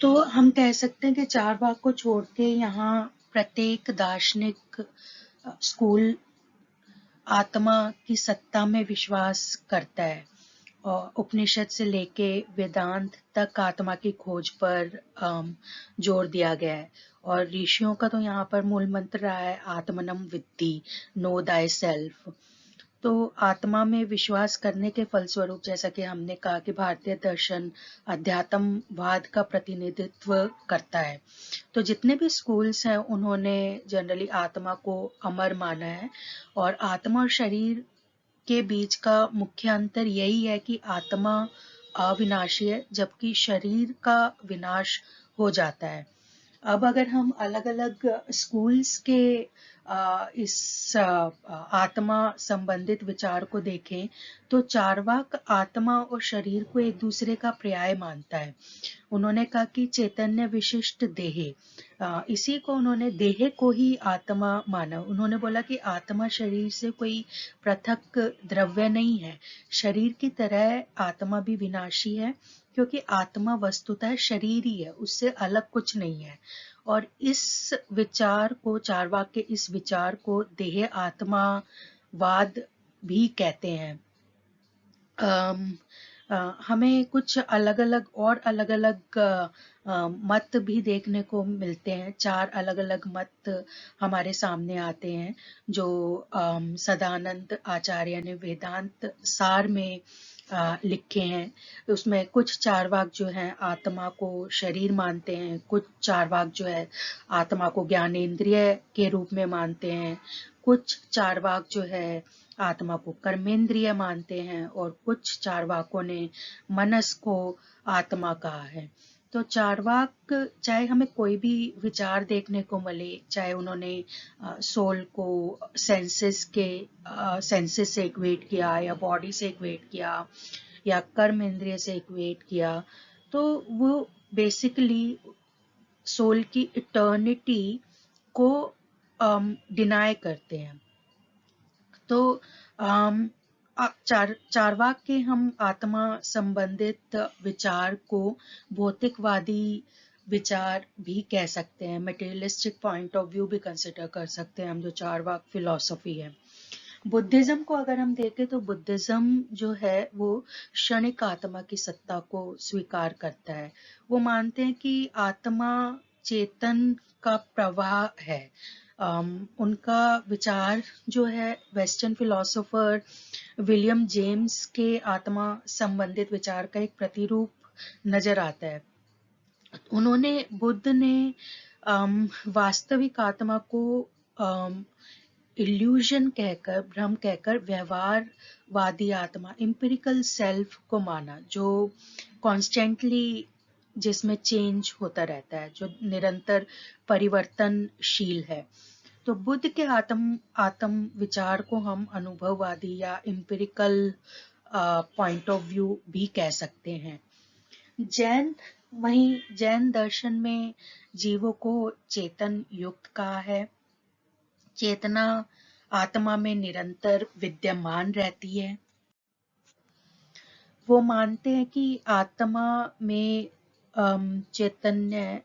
तो हम कह सकते हैं कि चारवाक को छोड़ के यहाँ प्रत्येक दार्शनिक स्कूल आत्मा की सत्ता में विश्वास करता है और उपनिषद से लेके वेदांत तक आत्मा की खोज पर जोर दिया गया है। और ऋषियों का तो यहाँ पर मूल मंत्र रहा है आत्मनम विद्धि, नो दाई सेल्फ। तो आत्मा में विश्वास करने के फलस्वरूप, जैसा कि हमने कहा कि भारतीय दर्शन अध्यात्मवाद का प्रतिनिधित्व करता है। तो जितने भी स्कूल्स हैं उन्होंने जनरली आत्मा को अमर माना है, और आत्मा और शरीर के बीच का मुख्य अंतर यही है कि आत्मा अविनाशी है जबकि शरीर का विनाश हो जाता है। अब अगर हम अलग अलग स्कूल्स के इस आत्मा संबंधित विचार को देखें तो चारवाक आत्मा और शरीर को एक दूसरे का पर्याय मानता है। उन्होंने कहा कि चैतन्य विशिष्ट देहे, इसी को उन्होंने देहे को ही आत्मा माना। उन्होंने बोला कि आत्मा शरीर से कोई पृथक द्रव्य नहीं है, शरीर की तरह आत्मा भी विनाशी है, क्योंकि आत्मा वस्तुतः शरीर ही है, उससे अलग कुछ नहीं है। और इस विचार को, चारवाक के इस विचार को देह आत्मावाद भी कहते हैं। हमें कुछ अलग अलग मत भी देखने को मिलते हैं। 4 अलग अलग मत हमारे सामने आते हैं जो सदानंद आचार्य ने वेदांत सार में लिखे हैं। उसमें कुछ चारवाक जो हैं आत्मा को शरीर मानते हैं, कुछ चारवाक जो है आत्मा को ज्ञानेंद्रिय के रूप में मानते हैं, कुछ चारवाक जो है आत्मा को कर्मेंद्रिय मानते हैं, और कुछ चारवाकों ने मनस को आत्मा कहा है। तो चारवाक, चाहे हमें कोई भी विचार देखने को मिले, चाहे उन्होंने सोल को सेंसेस से इक्वेट किया या बॉडी से इक्वेट किया या कर्म इंद्रिय से इक्वेट किया, तो वो बेसिकली सोल की इटर्निटी को डिनाई करते हैं। तो चारवाक के हम आत्मा संबंधित विचार को भौतिकवादी विचार भी कह सकते हैं, मटेरियलिस्टिक पॉइंट ऑफ व्यू भी कंसिडर कर सकते हैं हम, जो चारवाक फिलॉसफी है। बुद्धिज्म को अगर हम देखें तो बुद्धिज्म जो है वो क्षणिक आत्मा की सत्ता को स्वीकार करता है। वो मानते हैं कि आत्मा चेतन का प्रवाह है। उनका विचार जो है वेस्टर्न फिलोसोफर विलियम जेम्स के आत्मा संबंधित विचार का एक प्रतिरूप नजर आता है। उन्होंने, बुद्ध ने वास्तविक आत्मा को इल्यूजन कहकर, भ्रम कहकर व्यवहारवादी आत्मा, एम्पिरिकल सेल्फ को माना, जो कॉन्स्टेंटली, जिसमें चेंज होता रहता है, जो निरंतर परिवर्तनशील है। तो बुद्ध के आत्म विचार को हम अनुभववादी या एम्पिरिकल पॉइंट ऑफ व्यू भी कह सकते हैं। जैन दर्शन में जीवों को चेतन युक्त कहा है। चेतना आत्मा में निरंतर विद्यमान रहती है। वो मानते हैं कि आत्मा में चैतन्य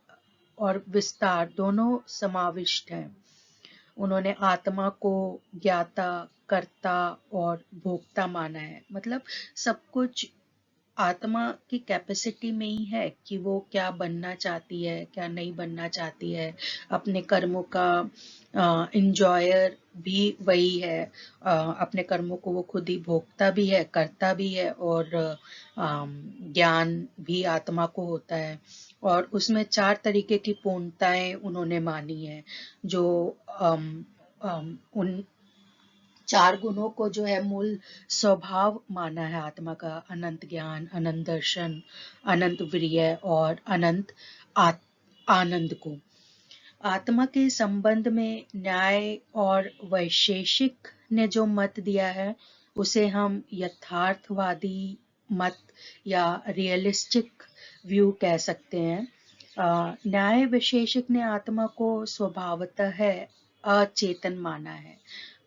और विस्तार दोनों समाविष्ट हैं। उन्होंने आत्मा को ज्ञाता, कर्ता और भोक्ता माना है। मतलब सब कुछ आत्मा की कैपेसिटी में ही है कि वो क्या बनना चाहती है, क्या नहीं बनना चाहती है। अपने कर्मों का इंजॉयर भी वही है। अपने कर्मों को वो खुद ही भोगता भी है, करता भी है, और ज्ञान भी आत्मा को होता है। और उसमें 4 तरीके की पूर्णताएं उन्होंने मानी है, जो उन 4 गुणों को जो है मूल स्वभाव माना है आत्मा का: अनंत ज्ञान, अनंत दर्शन, अनंत वीर्य और अनंत आनंद को। आत्मा के संबंध में न्याय और वैशेषिक ने जो मत दिया है उसे हम यथार्थवादी मत या रियलिस्टिक व्यू कह सकते हैं। न्याय वैशेषिक ने आत्मा को स्वभावतः अचेतन माना है।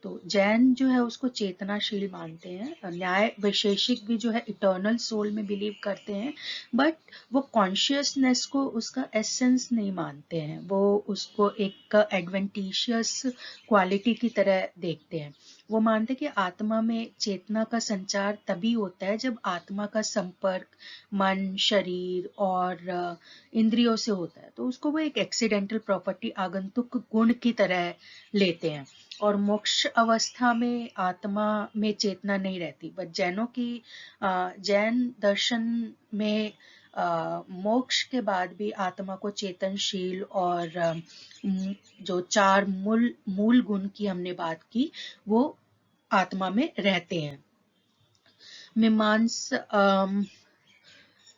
तो जैन जो है उसको चेतनाशील मानते हैं। न्याय वैशेषिक भी जो है इटर्नल सोल में बिलीव करते हैं, बट वो कॉन्शियसनेस को उसका एसेंस नहीं मानते हैं, वो उसको एक एडवेंटिशियस क्वालिटी की तरह देखते हैं। वो मानते हैं कि आत्मा में चेतना का संचार तभी होता है जब आत्मा का संपर्क मन, शरीर और इंद्रियों से होता है, तो उसको वो एक एक्सीडेंटल प्रॉपर्टी, आगंतुक गुण की तरह लेते हैं। और मोक्ष अवस्था में आत्मा में चेतना नहीं रहती, बट जैनों की जैन दर्शन में मोक्ष के बाद भी आत्मा को चेतनशील और जो चार मूल मूल गुण की हमने बात की वो आत्मा में रहते हैं। मीमांस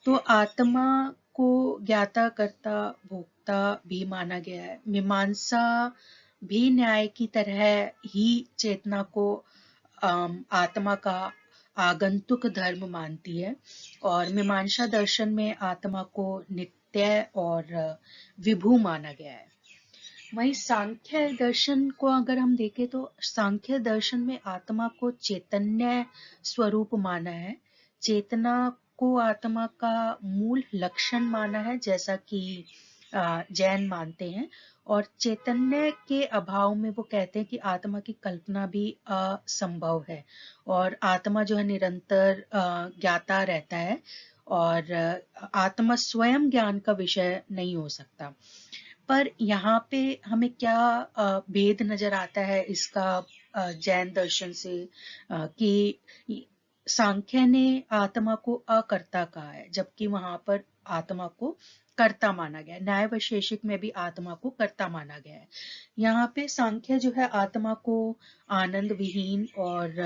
तो आत्मा को ज्ञाता कर्ता भोक्ता भी माना गया है। मीमांसा भी न्याय की तरह ही चेतना को आत्मा का आगंतुक धर्म मानती है, और मीमांसा दर्शन में आत्मा को नित्य और विभु माना गया है। वहीं सांख्य दर्शन को अगर हम देखें तो सांख्य दर्शन में आत्मा को चैतन्य स्वरूप माना है, चेतना को आत्मा का मूल लक्षण माना है जैसा कि जैन मानते हैं, और चैतन्य के अभाव में वो कहते हैं कि आत्मा की कल्पना भी असंभव है, और आत्मा जो है निरंतर ज्ञाता रहता है, और आत्मा स्वयं ज्ञान का विषय नहीं हो सकता। पर यहाँ पे हमें क्या भेद नजर आता है इसका जैन दर्शन से, कि सांख्य ने आत्मा को अकर्ता कहा है, जबकि वहां पर आत्मा को कर्ता माना गया है। न्याय वैशेषिक में भी आत्मा को कर्ता माना गया है। यहाँ पे सांख्य जो है आत्मा को आनंद विहीन और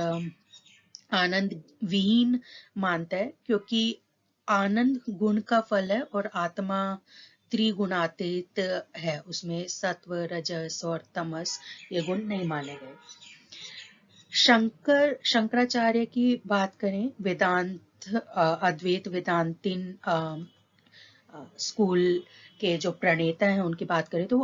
आनंद विहीन मानता है, क्योंकि आनंद गुण का फल है और आत्मा त्रिगुणातीत है, उसमें सत्व रजस और तमस ये गुण नहीं माने गए। शंकराचार्य की बात करें, वेदांत अद्वैत वेदांतीन स्कूल के जो प्रणेता हैं उनकी बात करें तो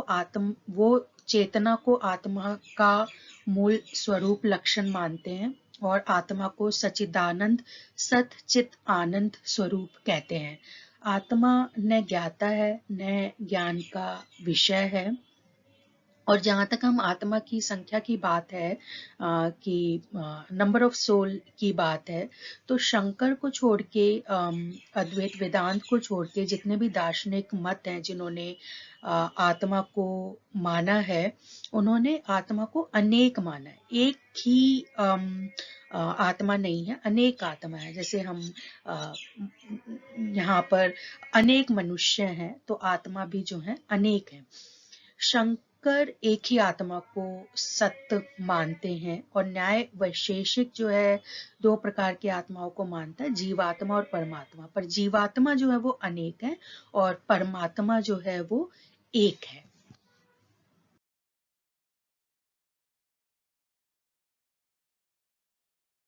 वो चेतना को आत्मा का मूल स्वरूप लक्षण मानते हैं, और आत्मा को सच्चिदानंद सत चित आनंद स्वरूप कहते हैं। आत्मा न ज्ञाता है न ज्ञान का विषय है। और जहाँ तक हम आत्मा की संख्या की बात है, कि नंबर ऑफ सोल की बात है, तो शंकर को छोड़ के अद्वैत वेदांत को छोड़ के जितने भी दार्शनिक मत हैं जिन्होंने आत्मा को माना है, उन्होंने आत्मा को अनेक माना है। एक ही आत्मा नहीं है, अनेक आत्मा है। जैसे हम यहाँ पर अनेक मनुष्य हैं तो आत्मा भी जो है अनेक है। शंकर एक ही आत्मा को सत्य मानते हैं, और न्याय वैशेषिक जो है दो प्रकार की आत्माओं को मानता है, जीवात्मा और परमात्मा। पर जीवात्मा जो है वो अनेक है और परमात्मा जो है वो एक है।